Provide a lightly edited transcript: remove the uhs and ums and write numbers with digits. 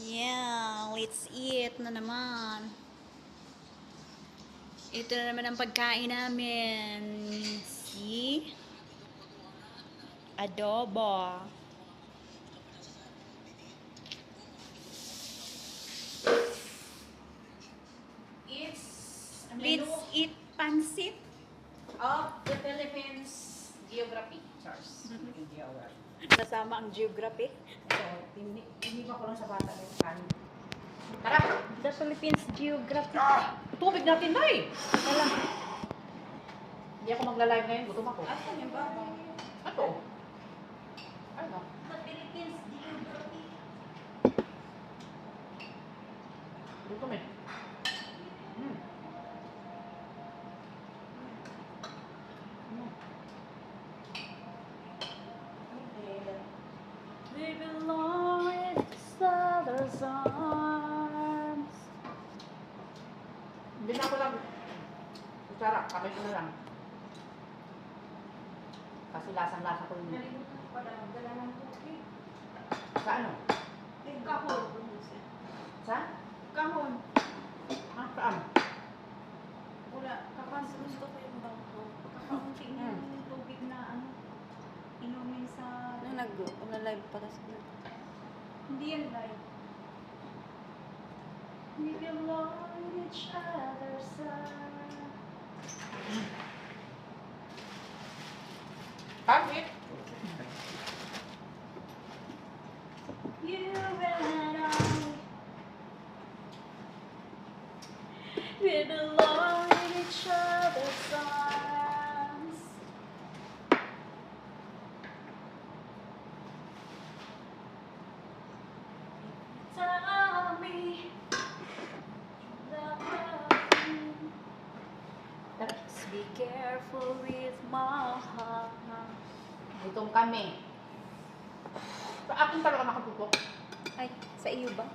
Yeah, let's eat na naman. Ito na naman ang pagkain namin. Si adobo. Let's eat pansit. Of the Philippines Geography. Charles. Kasama ang geography. So, tiniba ko lang sa bata yung kanin. Tara! The Philippines geography. Tubig natin na eh! Wala. Hindi ako magla-live ngayon. Gutom ako. Asan yung ba? Ito. Ano? The Philippines geography. Gutom eh. We belong in each other's arms. Hindi na ako lang. Sarap. Kamay ko na lang. Kasi lasang-lasa ko yun. Nalimutan ko pala. Dala ng tubig. Sa ano? Kahon. Sa? Kahon. Saan? Wala. Kapag gusto ko yung bangko. Kakaunti na yung tubig na ano. Inumin sa... Nag-live para sa Hindi yan live. We belong in each other's arms. Bakit? You and I. We belong in each other's arms. Tell me let's be careful with my heart. Gutom kami. Sa akin talaga nakatutok. Ay, sa iyo ba?